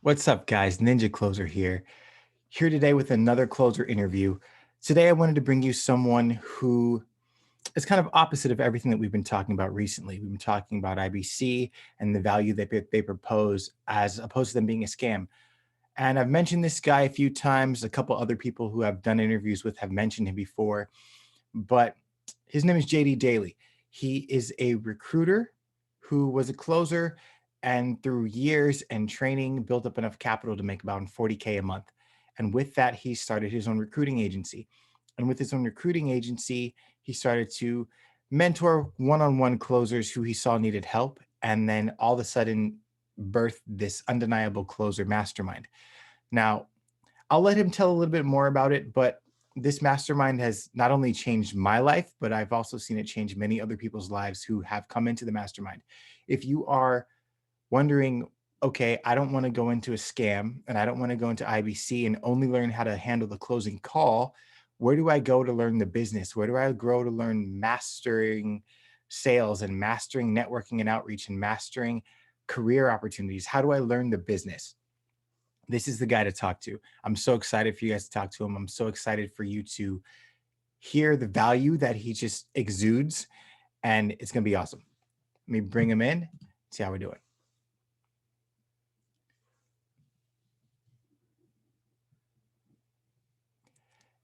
What's up, guys? Ninja Closer here today with another closer interview. Today, I wanted to bring you someone who is kind of opposite of everything that we've been talking about recently. We've been talking about IBC and the value that they propose as opposed to them being a scam. And I've mentioned this guy a few times. A couple other people who I've done interviews with have mentioned him before, but his name is JD Daly. He is a recruiter who was a closer and through years and training built up enough capital to make about 40K a month. And with that, he started his own recruiting agency. And with his own recruiting agency, he started to mentor one-on-one closers who he saw needed help. And then all of a sudden birthed this undeniable closer mastermind. Now, I'll let him tell a little bit more about it, but this mastermind has not only changed my life, but I've also seen it change many other people's lives who have come into the mastermind. If you are wondering, okay, I don't want to go into a scam and I don't want to go into IBC and only learn how to handle the closing call, where do I go to learn the business? Where do I go to learn mastering sales and mastering networking and outreach and mastering career opportunities? How do I learn the business? This is the guy to talk to. I'm so excited for you guys to talk to him. I'm so excited for you to hear the value that he just exudes, and it's going to be awesome. Let me bring him in, see how we're doing.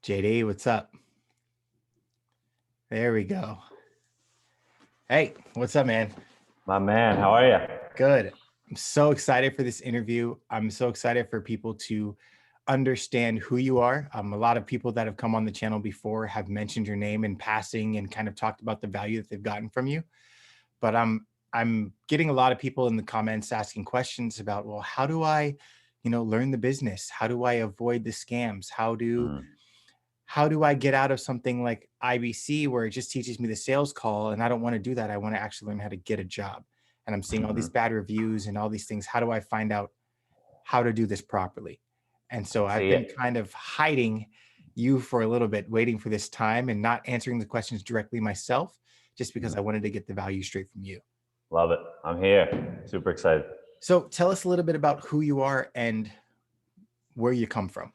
JD, what's up? There we go. Hey, what's up, man? My man, how are you? Good. I'm so excited for this interview. I'm so excited for people to understand who you are. A lot of people that have come on the channel before have mentioned your name in passing and kind of talked about the value that they've gotten from you. But I'm getting a lot of people in the comments asking questions about, well, how do I, learn the business? How do I avoid the scams? How do I get out of something like IBC where it just teaches me the sales call and I don't want to do that. I want to actually learn how to get a job. And I'm seeing all these bad reviews and all these things. How do I find out how to do this properly? And so I've been kind of hiding you for a little bit, waiting for this time and not answering the questions directly myself, just because I wanted to get the value straight from you. Love it. I'm here. Super excited. So tell us a little bit about who you are and where you come from.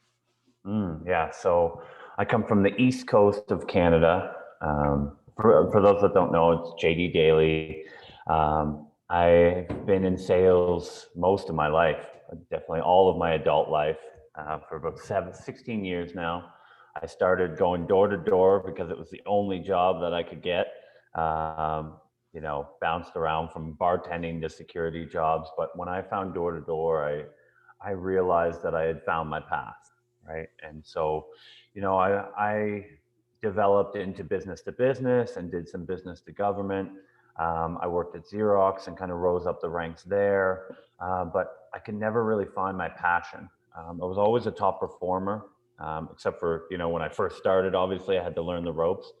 Yeah. So I come from the East Coast of Canada. For those that don't know, it's JD Daly. I've been in sales most of my life, definitely all of my adult life, for about 16 years now. I started going door to door because it was the only job that I could get. Bounced around from bartending to security jobs. But when I found door to door, I realized that I had found my path, right? And so, I developed into business to business and did some business to government. I worked at Xerox and kind of rose up the ranks there, but I could never really find my passion. I was always a top performer, except for, when I first started, obviously I had to learn the ropes.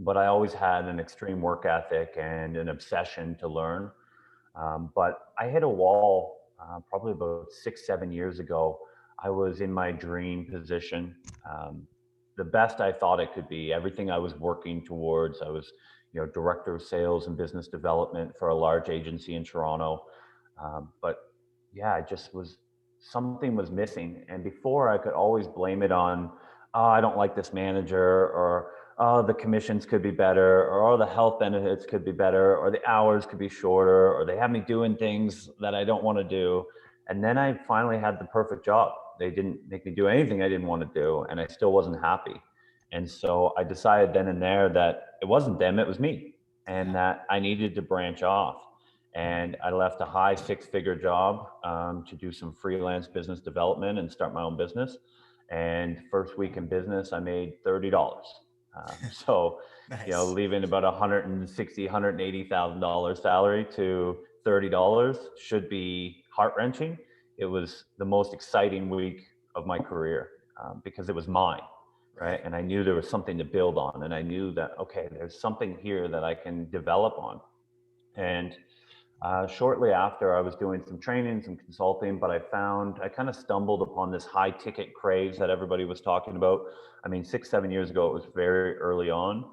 But I always had an extreme work ethic and an obsession to learn. But I hit a wall probably about 6, 7 years ago. I was in my dream position, the best I thought it could be. Everything I was working towards, I was, director of sales and business development for a large agency in Toronto. But yeah, I just was, something was missing. And before I could always blame it on, oh, I don't like this manager, or oh, the commissions could be better, or oh, the health benefits could be better, or the hours could be shorter, or they have me doing things that I don't want to do. And then I finally had the perfect job. They didn't make me do anything I didn't want to do, and I still wasn't happy. And so I decided then and there that it wasn't them, it was me, and that I needed to branch off. And I left a high 6-figure job to do some freelance business development and start my own business. And first week in business, I made $30. So, Nice. Leaving about $160,000, $180,000 salary to $30 should be heart-wrenching. It was the most exciting week of my career because it was mine, right? And I knew there was something to build on, and I knew that, okay, there's something here that I can develop on. And shortly after, I was doing some training, some consulting, but I kind of stumbled upon this high ticket craze that everybody was talking about. I mean, 6, 7 years ago, it was very early on.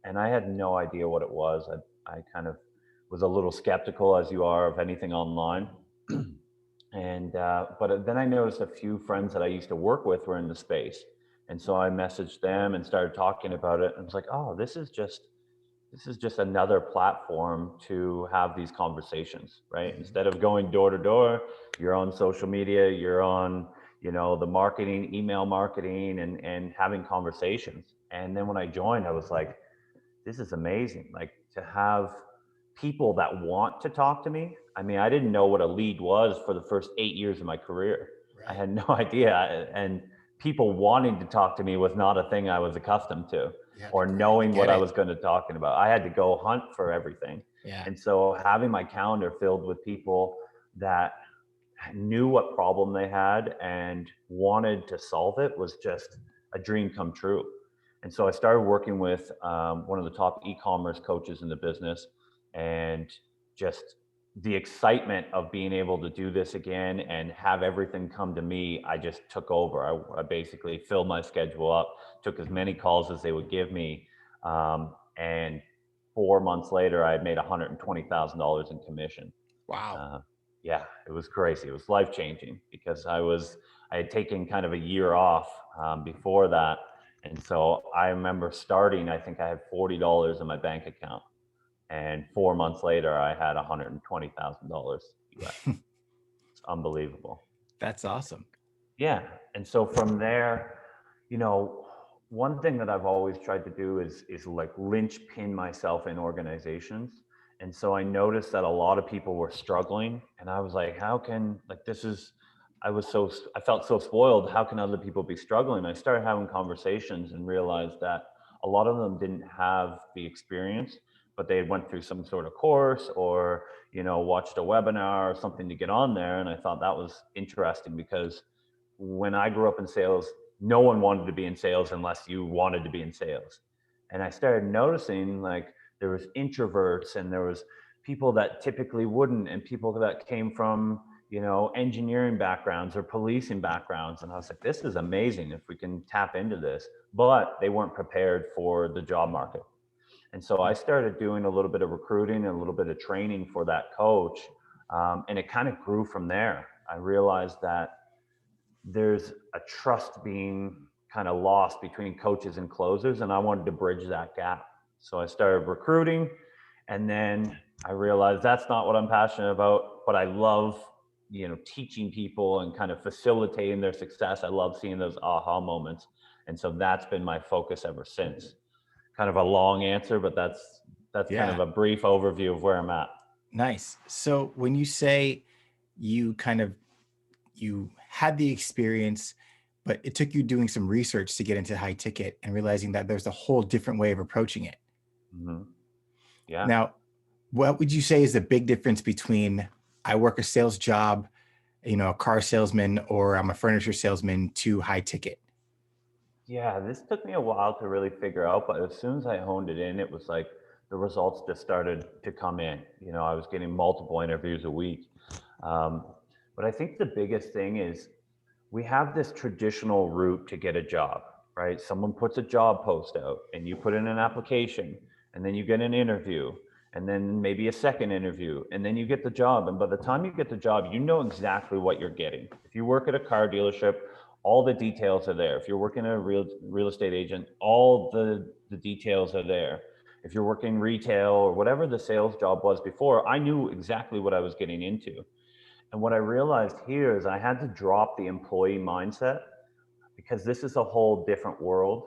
And I had no idea what it was. I kind of was a little skeptical, as you are, of anything online. And but then I noticed a few friends that I used to work with were in the space, and so I messaged them and started talking about it. And I was like, oh, this is just another platform to have these conversations, right? Mhm. Instead of going door to door, you're on social media, you're on, the marketing, email marketing, and having conversations. And then when I joined, I was like, this is amazing. Like, to have people that want to talk to me. I mean, I didn't know what a lead was for the first 8 years of my career. I Right. had no idea. And people wanting to talk to me was not a thing I was accustomed to, You had to or grind to knowing what get I it. was going to talk about. I had to go hunt for everything. Yeah. And so having my calendar filled with people that knew what problem they had and wanted to solve it was just a dream come true. And so I started working with one of the top e-commerce coaches in the business, and just the excitement of being able to do this again and have everything come to me, I just took over. I basically filled my schedule up, took as many calls as they would give me, and 4 months later, I had made $120,000 in commission. Wow. uh, yeah, it was crazy. It was life changing because I had taken kind of a year off before that, and so I remember starting. I think I had $40 in my bank account, and 4 months later, I had $120,000 US. It's unbelievable. That's awesome. Yeah. And so from there, you know, one thing that I've always tried to do is like linchpin myself in organizations. And so I noticed that a lot of people were struggling, and I was like, how can, like, this is I felt so spoiled. How can other people be struggling? I started having conversations and realized that a lot of them didn't have the experience, but they went through some sort of course, or watched a webinar or something to get on there. And I thought that was interesting because when I grew up in sales, no one wanted to be in sales unless you wanted to be in sales. And I started noticing, like, there was introverts, and there was people that typically wouldn't, and people that came from, engineering backgrounds or policing backgrounds. And I was like, this is amazing if we can tap into this. But they weren't prepared for the job market. And so I started doing a little bit of recruiting and a little bit of training for that coach. And it kind of grew from there. I realized that there's a trust being kind of lost between coaches and closers, and I wanted to bridge that gap. So I started recruiting, and then I realized that's not what I'm passionate about, but I love, teaching people and kind of facilitating their success. I love seeing those aha moments. And so that's been my focus ever since. Kind of a long answer, but that's kind of Yeah. a brief overview of where I'm at. Nice. So when you say you kind of you had the experience, but it took you doing some research to get into high ticket and realizing that there's a whole different way of approaching it. Hmm. Yeah. Now, what would you say is the big difference between I work a sales job, a car salesman, or I'm a furniture salesman to high ticket? Yeah, this took me a while to really figure out, but as soon as I honed it in, it was like the results just started to come in. I was getting multiple interviews a week. Um, but I think the biggest thing is we have this traditional route to get a job, right? Someone puts a job post out, and you put in an application, and then you get an interview, and then maybe a second interview, and then you get the job. And by the time you get the job, you know exactly what you're getting. If you work at a car dealership, all the details are there. If you're working at a real estate agent, all the details are there. If you're working retail or whatever the sales job was before, I knew exactly what I was getting into. And what I realized here is I had to drop the employee mindset, because this is a whole different world.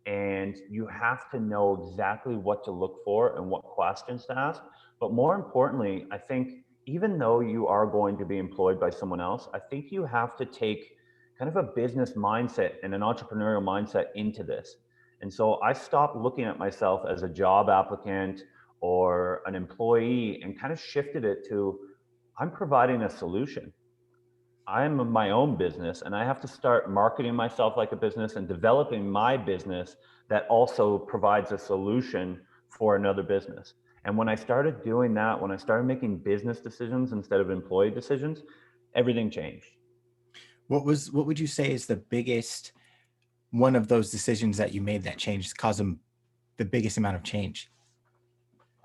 And you have to know exactly what to look for and what questions to ask. But more importantly, I think even though you are going to be employed by someone else, I think you have to take kind of a business mindset and an entrepreneurial mindset into this. And so I stopped looking at myself as a job applicant or an employee, and kind of shifted it to, I'm providing a solution. I'm my own business, and I have to start marketing myself like a business and developing my business that also provides a solution for another business. And when I started doing that, when I started making business decisions instead of employee decisions, everything changed. What would you say is the biggest one of those decisions that you made that changed caused them the biggest amount of change?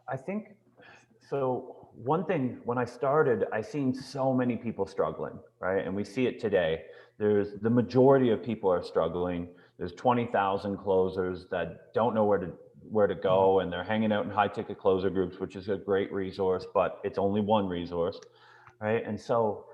I think so. one thing, when I started, I seen so many people struggling, right? And we see it today. There's the majority of people are struggling. There's 20,000 closers that don't know where to Mhm. go, and they're hanging out in high ticket closer groups, which is a great resource, but it's only one resource, right? And so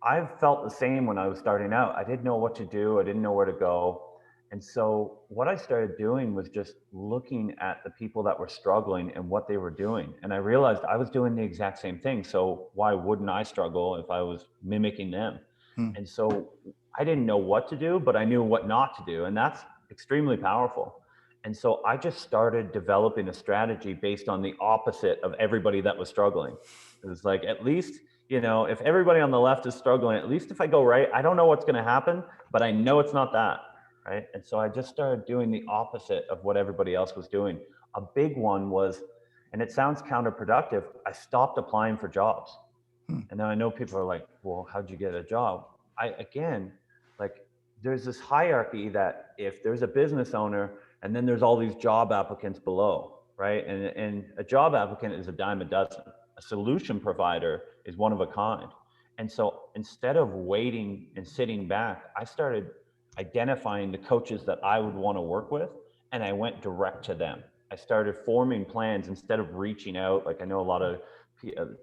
I've felt the same when I was starting out. I didn't know what to do. I didn't know where to go. And so what I started doing was just looking at the people that were struggling and what they were doing. And I realized I was doing the exact same thing. So why wouldn't I struggle if I was mimicking them? Hmm. And so I didn't know what to do, but I knew what not to do. And that's extremely powerful. And so I just started developing a strategy based on the opposite of everybody that was struggling. It was like, at least, if everybody on the left is struggling, at least if I go right, I don't know what's going to happen, but I know it's not that. Right. And so I just started doing the opposite of what everybody else was doing. A big one was, and it sounds counterproductive, I stopped applying for jobs. Hmm. And now I know people are like, well, how'd you get a job? Again, like, there's this hierarchy that if there's a business owner and then there's all these job applicants below, right? And a job applicant is a dime a dozen. A solution provider is one of a kind. And so instead of waiting and sitting back, I started identifying the coaches that I would want to work with, and I went direct to them. I started forming plans instead of reaching out. Like, I know a lot of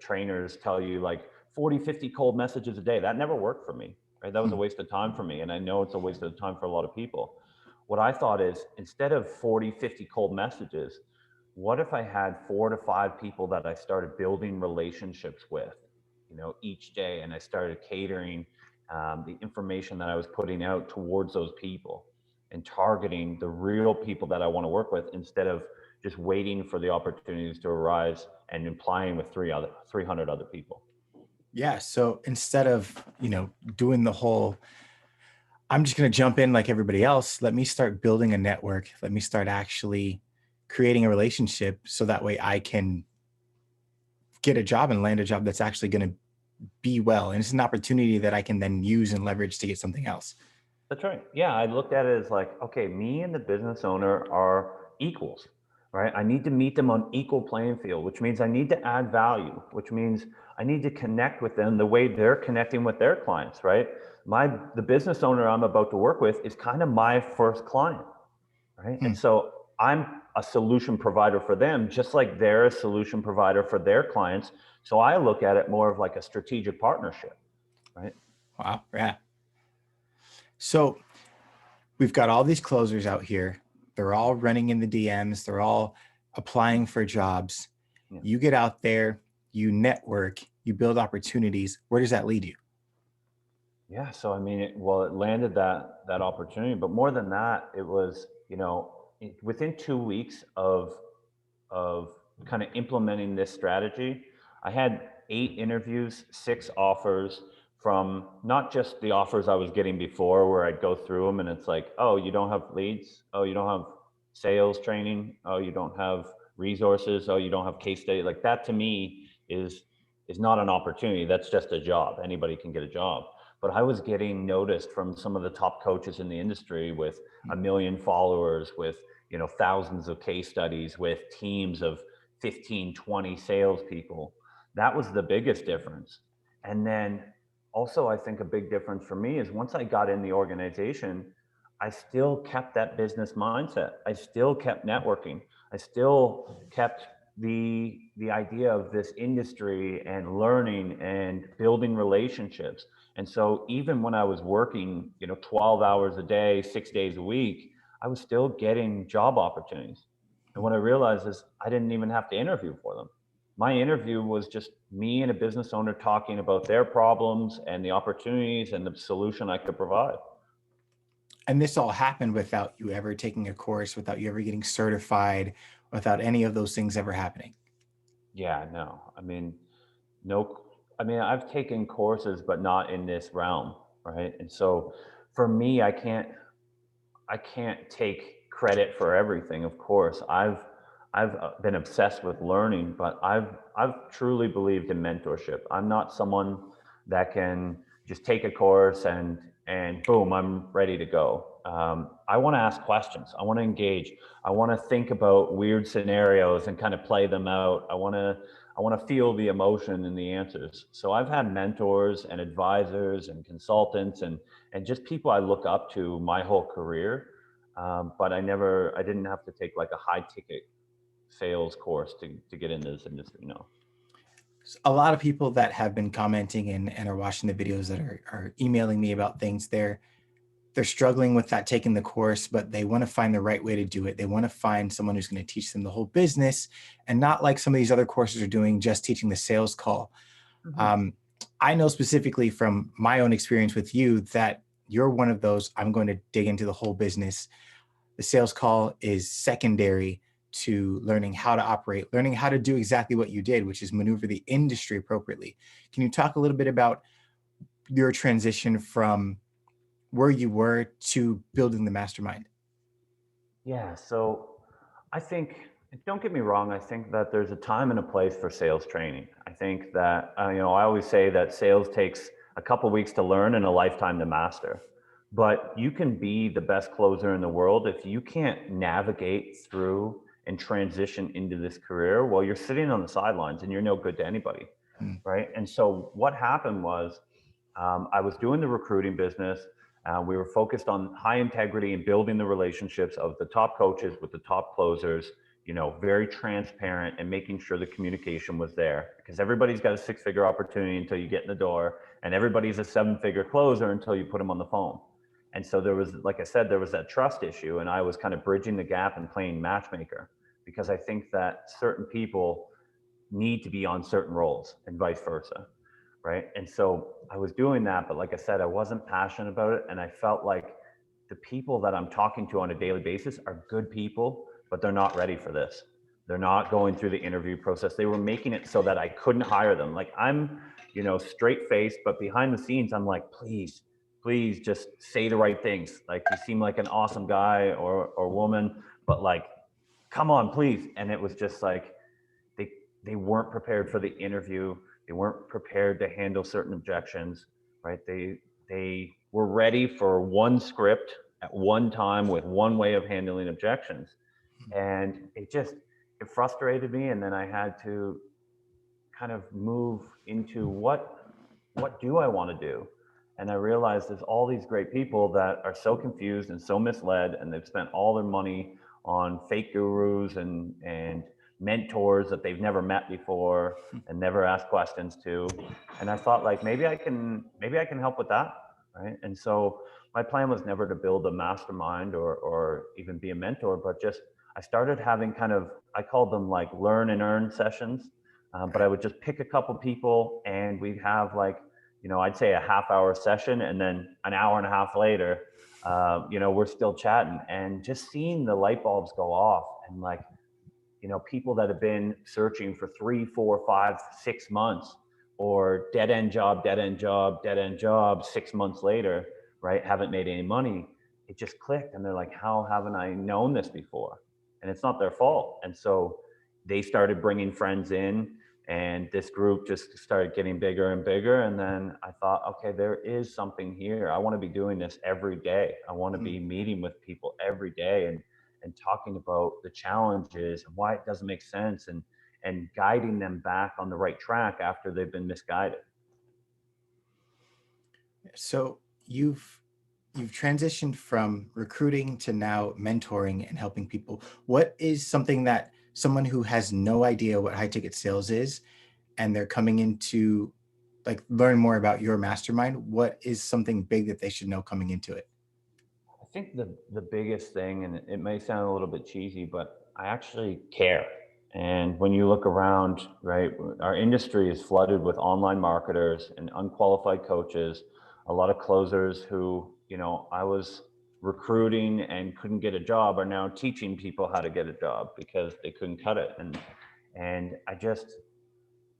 trainers tell you like 40, 50 cold messages a day. That never worked for me, right? That was a Hmm. waste of time for me. And I know it's a waste of time for a lot of people. What I thought is, instead of 40, 50 cold messages, what if I had 4 to 5 people that I started building relationships with, each day, and I started catering the information that I was putting out towards those people and targeting the real people that I want to work with, instead of just waiting for the opportunities to arise and applying with 300 other people. Yeah. So instead of, doing the whole, I'm just going to jump in like everybody else, let me start building a network. Let me start actually creating a relationship so that way I can get a job and land a job that's actually going to be well. And it's an opportunity that I can then use and leverage to get something else. That's right. Yeah, I looked at it as like, okay, me and the business owner are equals, right? I need to meet them on equal playing field, which means I need to add value, which means I need to connect with them the way they're connecting with their clients, right? The business owner I'm about to work with is kind of my first client, right? Hmm. And so I'm a solution provider for them, just like they're a solution provider for their clients. So I look at it more of like a strategic partnership, right? Wow. Yeah. So we've got all these closers out here. They're all running in the DMs. They're all applying for jobs. Yeah. You get out there, you network, you build opportunities. Where does that lead you? Yeah, so I mean, it landed that opportunity, but more than that, it was, within 2 weeks of kind of implementing this strategy, I had 8 interviews, 6 offers, from not just the offers I was getting before, where I'd go through them and it's like, oh, you don't have leads, oh, you don't have sales training, oh, you don't have resources, oh, you don't have case study. Like, that to me is not an opportunity. That's just a job. Anybody can get a job. But I was getting noticed from some of the top coaches in the industry with Hmm. 1 million followers, with thousands of case studies, with teams of 15, 20 salespeople. That was the biggest difference. And then also, I think a big difference for me is, once I got in the organization, I still kept that business mindset. I still kept networking. I still kept the idea of this industry and learning and building relationships. And so even when I was working, 12 hours a day, 6 days a week, I was still getting job opportunities. And what I realized is, I didn't even have to interview for them. My interview was just me and a business owner talking about their problems and the opportunities and the solution I could provide. And this all happened without you ever taking a course, without you ever getting certified, without any of those things ever happening. Yeah, no. No, I've taken courses, but not in this realm, right? And so for me, I can't take credit for everything. Of course, I've been obsessed with learning, but I've truly believed in mentorship. I'm not someone that can just take a course and boom, I'm ready to go. I want to ask questions. I want to engage. I want to think about weird scenarios and kind of play them out. I want to feel the emotion and the answers. So I've had mentors and advisors and consultants and just people I look up to my whole career. But I didn't have to take like a high ticket sales course to get into this industry. No. A lot of people that have been commenting and are watching the videos that are emailing me about things, they're struggling with that taking the course, but they want to find the right way to do it. They want to find someone who's going to teach them the whole business, and not like some of these other courses are doing, just teaching the sales call. Mhm. Um, I know specifically from my own experience with you that you're one of those, I'm going to dig into the whole business. The sales call is secondary to learning how to operate, learning how to do exactly what you did, which is maneuver the industry appropriately. Can you talk a little bit about your transition from where you were to building the mastermind? Yeah. So I think, don't get me wrong, I think that there's a time and a place for sales training. I think that, I always say that sales takes a couple weeks to learn and a lifetime to master. But you can be the best closer in the world if you can't navigate through and transition into this career while you're sitting on the sidelines and you're no good to anybody. Mm. Right. And so what happened was I was doing the recruiting business. We were focused on high integrity and building the relationships of the top coaches with the top closers, very transparent and making sure the communication was there because everybody's got a six-figure opportunity until you get in the door, and everybody's a seven-figure closer until you put them on the phone. And so there was, like I said, there was that trust issue, and I was kind of bridging the gap and playing matchmaker because I think that certain people need to be on certain roles and vice versa. Right. And so I was doing that, but like I said, I wasn't passionate about it. And I felt like the people that I'm talking to on a daily basis are good people, but they're not ready for this. They're not going through the interview process. They were making it so that I couldn't hire them. Like I'm, straight faced, but behind the scenes, I'm like, please, please just say the right things. Like you seem like an awesome guy or woman, but like, come on, please. And it was just like, they they weren't prepared for the interview. They weren't prepared to handle certain objections, right? They were ready for one script at one time with one way of handling objections, and it frustrated me. And then I had to kind of move into what do I want to do? And I realized there's all these great people that are so confused and so misled, and they've spent all their money on fake gurus and mentors that they've never met before and never asked questions to. And I thought like maybe I can help with that, right? And so my plan was never to build a mastermind or even be a mentor, but just I started having kind of, I called them like learn and earn sessions. But I would just pick a couple people and we'd have like, I'd say a half-hour session, and then an hour and a half later, we're still chatting and just seeing the light bulbs go off. And like, people that have been searching for 3, 4, 5, 6 months, or dead end job, dead end job, dead end job, 6 months later, right, haven't made any money. It just clicked. And they're like, how haven't I known this before? And it's not their fault. And so they started bringing friends in, and this group just started getting bigger and bigger. And then I thought, okay, there is something here. I want to be doing this every day. I want to be meeting with people every day and talking about the challenges and why it doesn't make sense, and guiding them back on the right track after they've been misguided. So you've transitioned from recruiting to now mentoring and helping people. What is something that someone who has no idea what high ticket sales is and they're coming into like learn more about your mastermind, what is something big that they should know coming into it? I think the biggest thing, and it may sound a little bit cheesy, but I actually care. And when you look around, right, our industry is flooded with online marketers and unqualified coaches, a lot of closers who, I was recruiting and couldn't get a job are now teaching people how to get a job because they couldn't cut it. And I just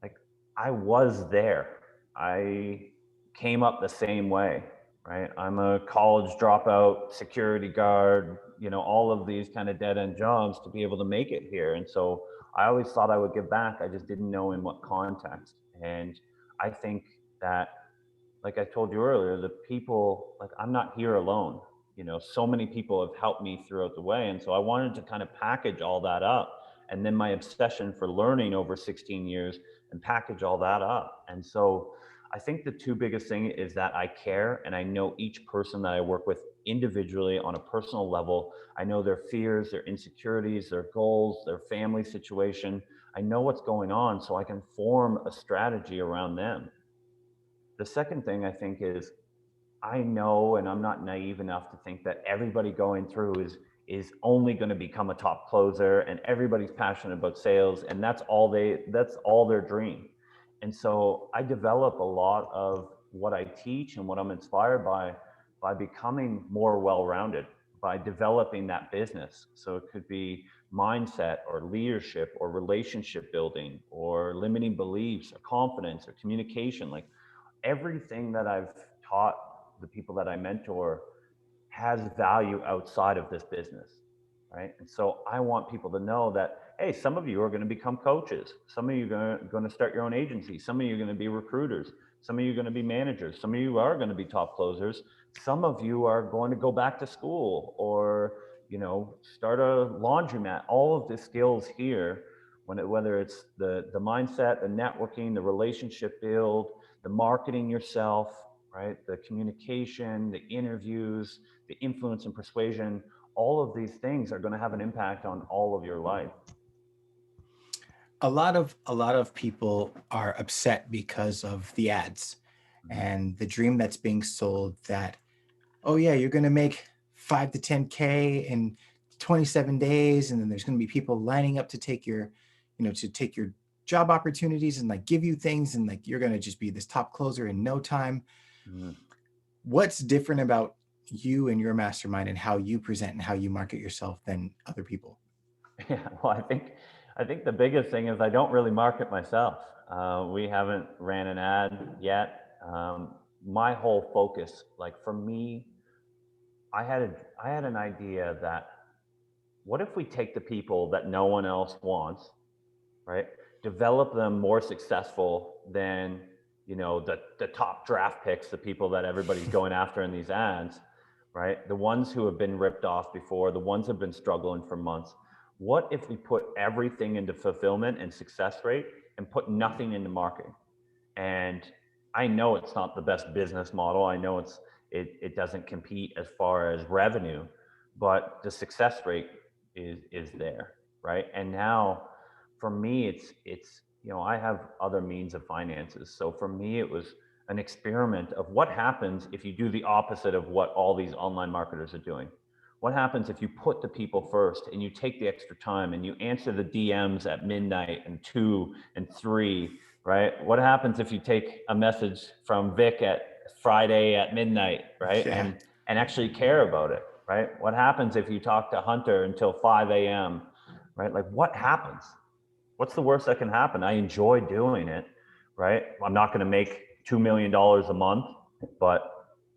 like I was there. I came up the same way, right? I'm a college dropout, security guard, all of these kind of dead end jobs to be able to make it here. And so I always thought I would give back. I just didn't know in what context. And I think that, like I told you earlier, the people, like I'm not here alone. So many people have helped me throughout the way. And so I wanted to kind of package all that up. And then my obsession for learning over 16 years and package all that up. And so I think the two biggest thing is that I care and I know each person that I work with individually on a personal level. I know their fears, their insecurities, their goals, their family situation. I know what's going on so I can form a strategy around them. The second thing I think is I know, and I'm not naive enough to think that everybody going through is only going to become a top closer, and everybody's passionate about sales, and that's all their dream. And so I develop a lot of what I teach and what I'm inspired by becoming more well-rounded, by developing that business. So it could be mindset or leadership or relationship building or limiting beliefs or confidence or communication. Like everything that I've taught the people that I mentor has value outside of this business, right? And so I want people to know that, hey, some of you are going to become coaches. Some of you are going to start your own agency. Some of you are going to be recruiters. Some of you are going to be managers. Some of you are going to be top closers. Some of you are going to go back to school or, start a laundromat. All of the skills here, whether it's the mindset, the networking, the relationship build, the marketing yourself, right? The communication, the interviews, the influence and persuasion, all of these things are going to have an impact on all of your life. A lot of people are upset because of the ads and the dream that's being sold that, oh yeah, you're going to make 5 to 10K in 27 days, and then there's going to be people lining up to take your job opportunities and like give you things, and like you're going to just be this top closer in no time. Mm. What's different about you and your mastermind and how you present and how you market yourself than other people? Yeah, well, I think the biggest thing is I don't really market myself. We haven't ran an ad yet. My whole focus, like for me, I had an idea that what if we take the people that no one else wants, right? Develop them more successful than the top draft picks, the people that everybody's going after in these ads, right? The ones who have been ripped off before, the ones who have been struggling for months. What if we put everything into fulfillment and success rate and put nothing into marketing? And I know it's not the best business model. I know it doesn't compete as far as revenue, but the success rate is there, right? And now for me it's I have other means of finances. So for me it was an experiment of what happens if you do the opposite of what all these online marketers are doing. What happens if you put the people first and you take the extra time and you answer the DMs at midnight and 2 and 3, right? What happens if you take a message from Vic at Friday at midnight, right? Yeah. And actually care about it, right? What happens if you talk to Hunter until 5 a.m., right? Like what happens? What's the worst that can happen? I enjoy doing it, right? I'm not going to make $2 million a month, but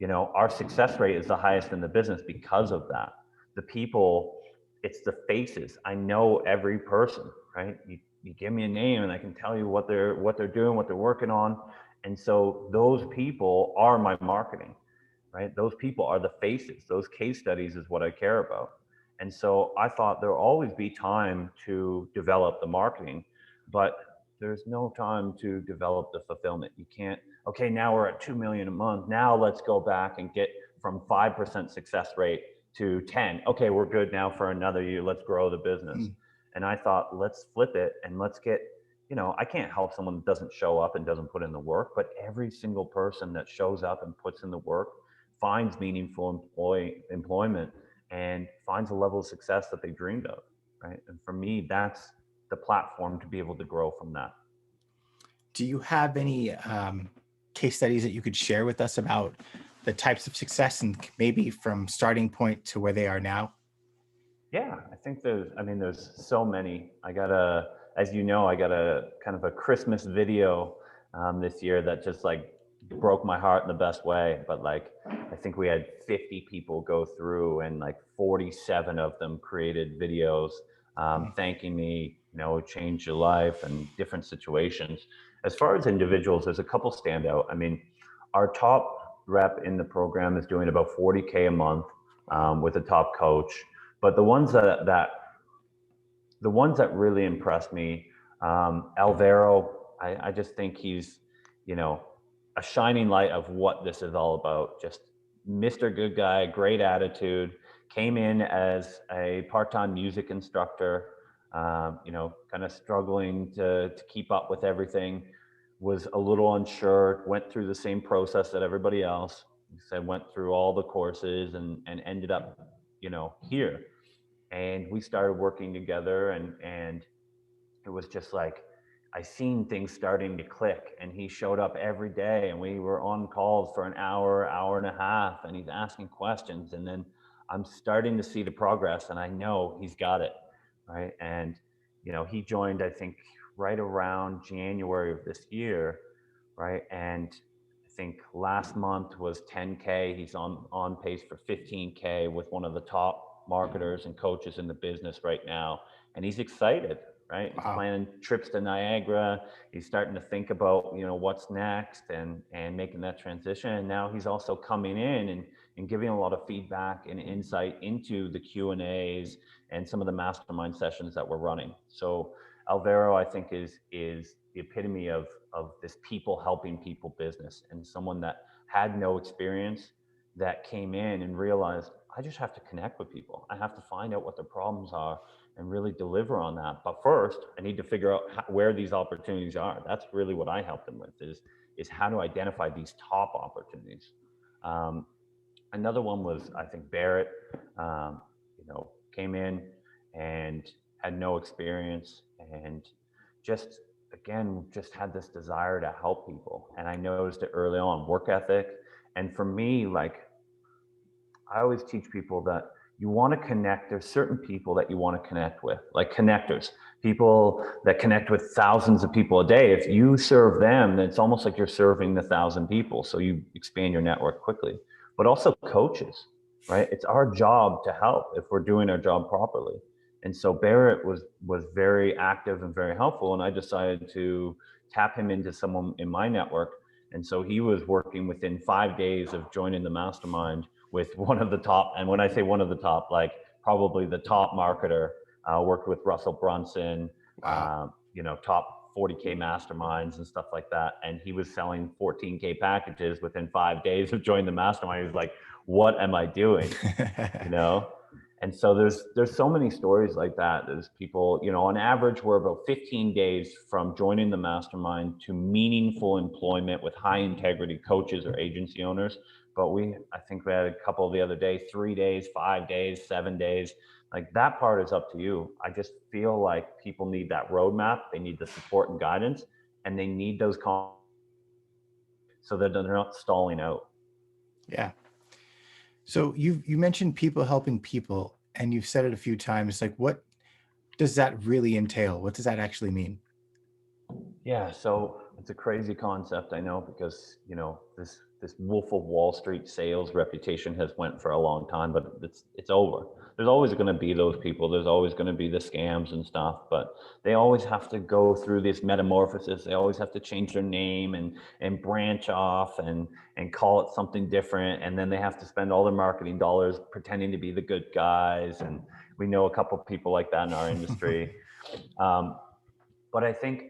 our success rate is the highest in the business because of that. The people, it's the faces. I know every person, right? You give me a name and I can tell you what they're doing, what they're working on. And so those people are my marketing, right? Those people are the faces. Those case studies is what I care about. And so I thought there'll always be time to develop the marketing, but there's no time to develop the fulfillment. You can't, okay, now we're at 2 million a month. Now let's go back and get from 5% success rate to 10. Okay, we're good now for another year. Let's grow the business. Mm. And I thought, let's flip it and let's get, I can't help someone that doesn't show up and doesn't put in the work, but every single person that shows up and puts in the work finds meaningful employment and finds a level of success that they dreamed of, right? And for me, that's the platform to be able to grow from that. Do you have any case studies that you could share with us about the types of success and maybe from starting point to where they are now? Yeah, I think there's so many. As you know, I got a kind of a Christmas video this year that just like broke my heart in the best way. But like, I think we had 50 people go through and like 47 of them created videos thanking me, changed your life and different situations. As far as individuals, there's a couple standout. I mean, our top rep in the program is doing about 40K a month with a top coach. But the ones that really impressed me, Alvaro I just think he's, you know, a shining light of what this is all about. Just Mr. Good Guy, great attitude. Came in as a part-time music instructor, kind of struggling to keep up with everything. Was a little unsure. Went through the same process that everybody else. So I went through all the courses and ended up, here. And we started working together, and it was just like I seen things starting to click, and he showed up every day, and we were on calls for an hour, hour and a half, and he's asking questions, and then I'm starting to see the progress, and I know he's got it, right? And he joined, I think, right around January of this year, right? And I think last month was 10K. He's on pace for 15K with one of the top marketers and coaches in the business right now, and he's excited, right? He's Wow. planning trips to Niagara. He's starting to think about, what's next, and making that transition. And now he's also coming in and giving a lot of feedback and insight into the Q&As and some of the mastermind sessions that we're running. So Alvaro, I think, is the epitome of this people helping people business, and someone that had no experience, that came in and realized, I just have to connect with people. I have to find out what their problems are and really deliver on that. But first, I need to figure out where these opportunities are. That's really what I help them with, is how to identify these top opportunities. Um, Another one was, I think, Barrett. Um, Came in and had no experience, and just just had this desire to help people. And I noticed it early on, work ethic. And for me, like, I always teach people that you want to connect. There's certain people that you want to connect with, like connectors, people that connect with thousands of people a day. If you serve them, then it's almost like you're serving the 1,000 people. So you expand your network quickly. But also coaches, right? It's our job to help if we're doing our job properly. And so Barrett was very active and very helpful. And I decided to tap him into someone in my network. And so he was working within 5 days of joining the mastermind with one of the top, and when I say one of the top, like probably the top marketer. Worked with Russell Brunson, Wow. top 40K masterminds and stuff like that. And he was selling 14K packages within 5 days of joining the mastermind. He was like, what am I doing? you know? And so there's so many stories like that. There's people, on average, we're about 15 days from joining the mastermind to meaningful employment with high integrity coaches or agency owners. But I think we had a couple the other day, 3 days, 5 days, 7 days. Like, that part is up to you. I just feel like people need that roadmap. They need the support and guidance, and they need those so that they're not stalling out. Yeah. So you mentioned people helping people, and you've said it a few times. Like, what does that really entail? What does that actually mean? Yeah, so it's a crazy concept, I know, because this Wolf of Wall Street sales reputation has went for a long time, but it's over. There's always going to be those people. There's always going to be the scams and stuff, but they always have to go through this metamorphosis. They always have to change their name and branch off and call it something different, and then they have to spend all their marketing dollars pretending to be the good guys. And we know a couple of people like that in our industry. Um, but I think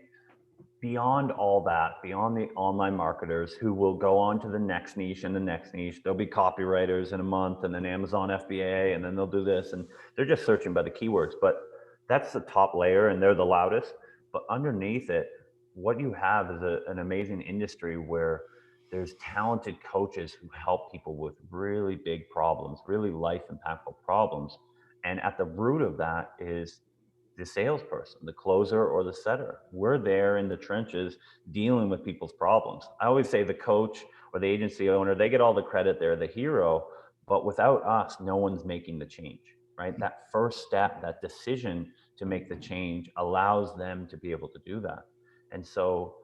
beyond all that, beyond the online marketers who will go on to the next niche and the next niche, there'll be copywriters in a month, and then Amazon FBA, and then they'll do this, and they're just searching by the keywords. But that's the top layer, and they're the loudest. But underneath it, what you have is an amazing industry where there's talented coaches who help people with really big problems, really life impactful problems. And at the root of that is the salesperson, the closer, or the setter. We're there in the trenches dealing with people's problems. I always say the coach or the agency owner, they get all the credit, they're the hero, but without us, no one's making the change, right? That first step, that decision to make the change allows them to be able to do that. And so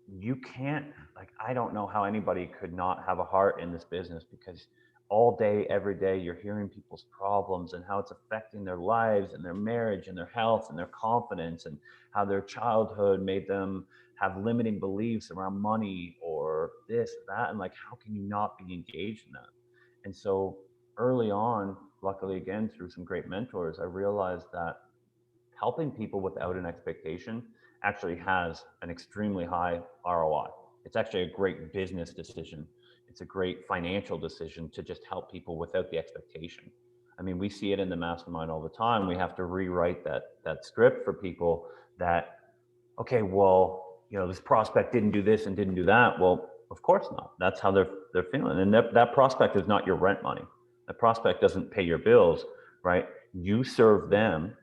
you can't, like, I don't know how anybody could not have a heart in this business, because all day every day you're hearing people's problems and how it's affecting their lives and their marriage and their health and their confidence, and how their childhood made them have limiting beliefs around money or this that, and like, how can you not be engaged in that? And so early on, luckily, again, through some great mentors, I realized that helping people without an expectation actually has an extremely high ROI. It's actually a great business decision. It's a great financial decision to just help people without the expectation. I mean, we see it in the mastermind all the time. We have to rewrite that script for people that, okay, well, this prospect didn't do this and didn't do that. Well, of course not. That's how they're feeling. And that prospect is not your rent money. That prospect doesn't pay your bills, right? You serve them,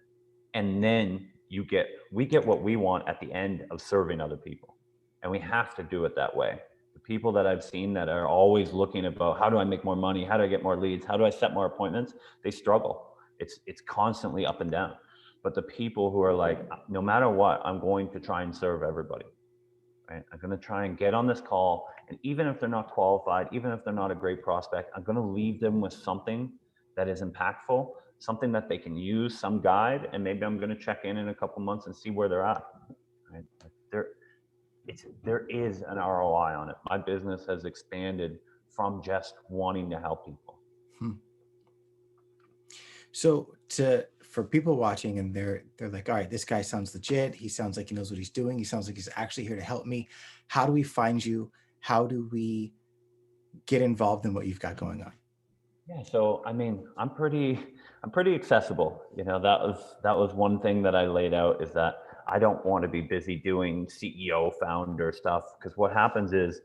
and then we get what we want at the end of serving other people. And we have to do it that way. The people that I've seen that are always looking about, how do I make more money, how do I get more leads, how do I set more appointments, they struggle. It's constantly up and down. But the people who are like, no matter what, I'm going to try and serve everybody, right? I'm going to try and get on this call, and even if they're not qualified, even if they're not a great prospect, I'm going to leave them with something that is impactful, something that they can use, some guide, and maybe I'm going to check in a couple months and see where they're at. Right? There is an ROI on it. My business has expanded from just wanting to help people. So for people watching and they're like, all right, this guy sounds legit. He sounds like he knows what he's doing. He sounds like he's actually here to help me. How do we find you? How do we get involved in what you've got going on? Yeah, so I mean, I'm pretty accessible. That was one thing that I laid out, is that I don't want to be busy doing CEO founder stuff, because what happens is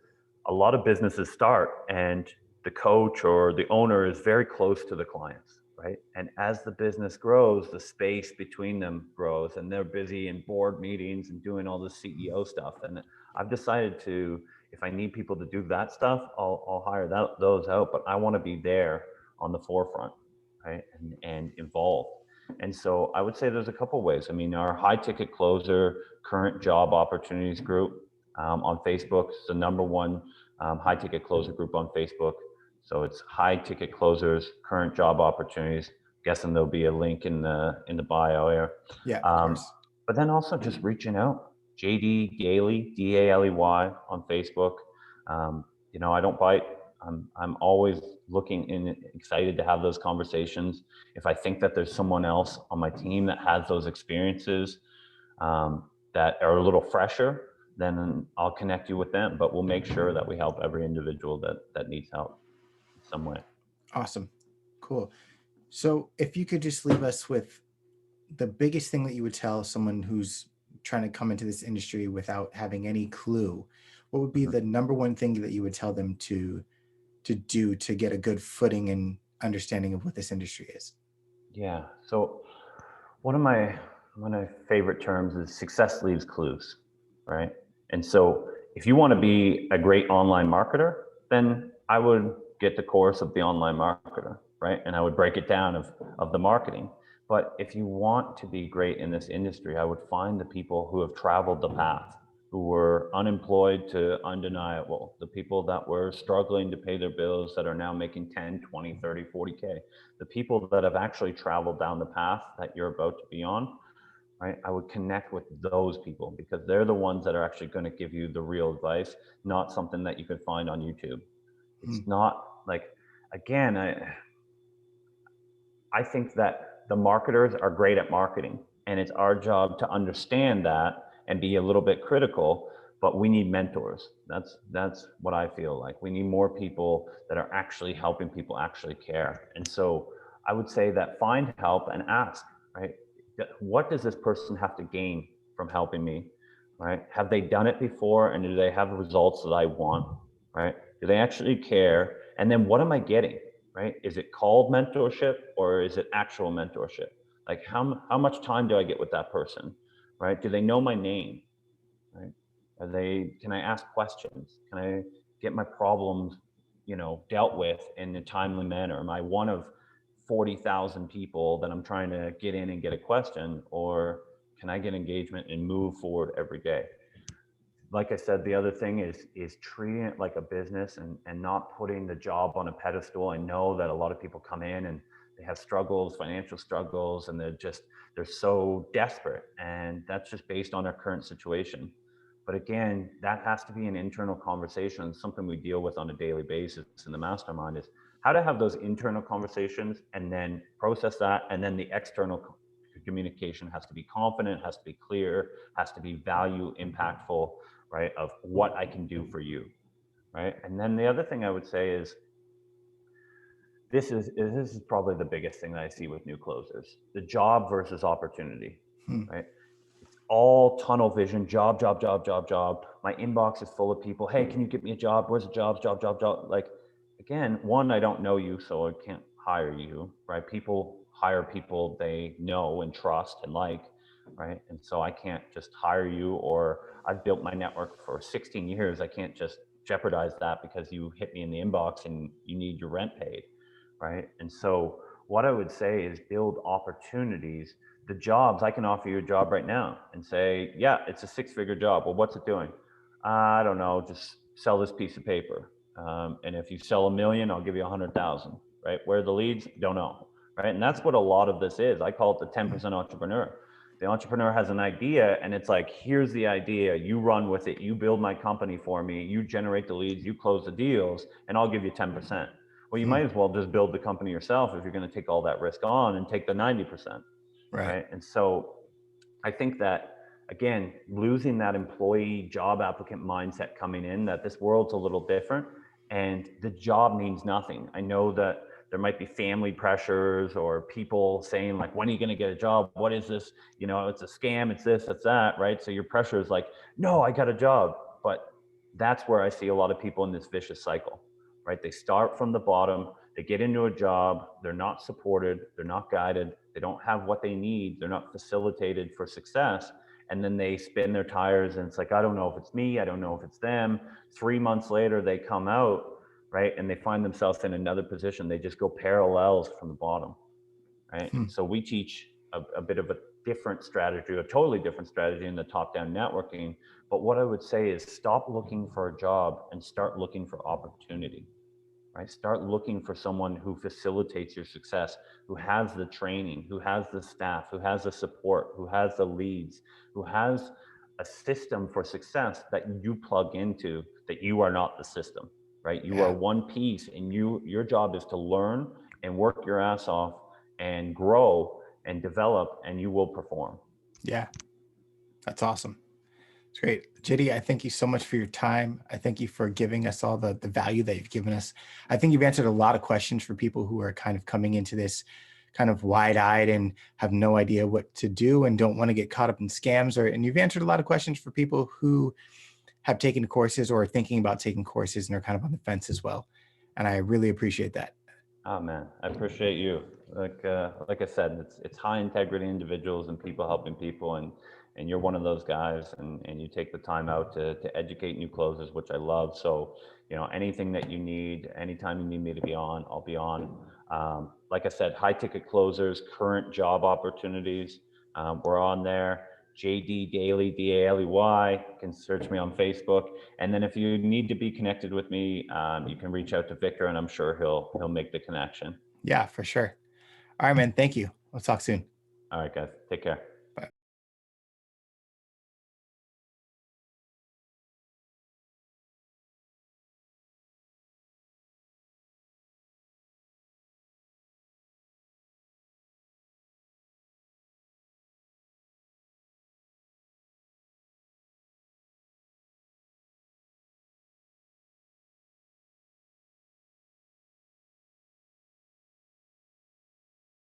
a lot of businesses start and the coach or the owner is very close to the clients, right? And as the business grows, the space between them grows, and they're busy in board meetings and doing all the CEO stuff. And I've decided to, if I need people to do that stuff, I'll hire those out. But I want to be there on the forefront, right, and involved. And so I would say there's a couple ways. I mean, our high ticket closer current job opportunities group on Facebook is the number one high ticket closer group on Facebook. So it's high ticket closers current job opportunities. Guessing there'll be a link in the bio here. Yeah, of course. But then also just reaching out. JD Daly, Daley on Facebook. I don't bite. I'm always looking and excited to have those conversations. If I think that there's someone else on my team that has those experiences that are a little fresher, then I'll connect you with them. But we'll make sure that we help every individual that needs help in some way. Awesome. Cool. So if you could just leave us with the biggest thing that you would tell someone who's trying to come into this industry without having any clue, what would be the number one thing that you would tell them to do to get a good footing and understanding of what this industry is? Yeah. So one of my favorite terms is success leaves clues, right? And so if you want to be a great online marketer, then I would get the course of the online marketer, right? And I would break it down of the marketing. But if you want to be great in this industry, I would find the people who have traveled the path, who were unemployed to undeniable, the people that were struggling to pay their bills that are now making 10, 20, 30, 40K, the people that have actually traveled down the path that you're about to be on, right? I would connect with those people, because they're the ones that are actually going to give you the real advice, not something that you could find on YouTube. It's not like, again, I think that the marketers are great at marketing, and it's our job to understand that and be a little bit critical, but we need mentors. That's what I feel like. We need more people that are actually helping people actually care. And so I would say that find help and ask, right? What does this person have to gain from helping me, right? Have they done it before, and do they have the results that I want, right? Do they actually care? And then what am I getting? Right? Is it called mentorship, or is it actual mentorship? Like how much time do I get with that person? Right? Do they know my name? Right? Can I ask questions? Can I get my problems, dealt with in a timely manner? Am I one of 40,000 people that I'm trying to get in and get a question, or can I get engagement and move forward every day? Like I said, the other thing is treating it like a business, and not putting the job on a pedestal. I know that a lot of people come in and they have struggles, financial struggles, and they're so desperate, and that's just based on their current situation. But again, that has to be an internal conversation, something we deal with on a daily basis in the mastermind, is how to have those internal conversations and then process that, and then the external communication has to be confident, has to be clear, has to be value impactful, right? Of what I can do for you, right? And then the other thing I would say is this is probably the biggest thing that I see with new closers: the job versus opportunity, Hmm. right? It's all tunnel vision, job, job, job, job, job. My inbox is full of people. Hey, can you get me a job? Where's the jobs? Job, job, job. Like, again, one, I don't know you, so I can't hire you, right? People hire people they know and trust and like, right? And so I can't just hire you, or I've built my network for 16 years. I can't just jeopardize that because you hit me in the inbox and you need your rent paid, right? And so what I would say is build opportunities. The jobs, I can offer you a job right now and say, yeah, it's a six-figure job. Well, what's it doing? I don't know, just sell this piece of paper. And if you sell 1 million, I'll give you 100,000, right? Where are the leads? Don't know, right? And that's what a lot of this is. I call it the Hmm. 10% entrepreneur. The entrepreneur has an idea and it's like, here's the idea, you run with it, you build my company for me, you generate the leads, you close the deals, and I'll give you 10%. Well, you Hmm. might as well just build the company yourself if you're going to take all that risk on and take the 90%, Right. right? And so I think that, again, losing that employee job applicant mindset coming in, that this world's a little different and the job means nothing. I know that there might be family pressures or people saying like, when are you going to get a job? What is this? You know, it's a scam, it's this, it's that, right? So your pressure is like, no, I got a job. But that's where I see a lot of people in this vicious cycle, right? They start from the bottom, they get into a job, they're not supported, they're not guided, they don't have what they need, they're not facilitated for success. And then they spin their tires and it's like, I don't know if it's me, I don't know if it's them. 3 months later, they come out, right? And they find themselves in another position. They just go parallels from the bottom, right? Hmm. And so we teach a bit of a different strategy, a totally different strategy in the top down networking. But what I would say is stop looking for a job and start looking for opportunity, right? Start looking for someone who facilitates your success, who has the training, who has the staff, who has the support, who has the leads, who has a system for success that you plug into, that you are not the system, right? You are Yeah. one piece and your job is to learn and work your ass off and grow and develop and you will perform. Yeah. That's awesome. It's great. JD, I thank you so much for your time. I thank you for giving us all the value that you've given us. I think you've answered a lot of questions for people who are kind of coming into this kind of wide-eyed and have no idea what to do and don't want to get caught up in scams. And you've answered a lot of questions for people who have taken courses or are thinking about taking courses and are kind of on the fence as well. And I really appreciate that. Oh man, I appreciate you. Like I said, it's high integrity individuals and people helping people, and you're one of those guys, and you take the time out to educate new closers, which I love. So, you know, anything that you need, anytime you need me to be on, I'll be on. Like I said, high ticket closers, current job opportunities, we're on there. JD Daly, Daley. You can search me on Facebook. And then if you need to be connected with me, you can reach out to Victor, and I'm sure he'll make the connection. Yeah, for sure. All right, man. Thank you. We'll talk soon. All right, guys, take care.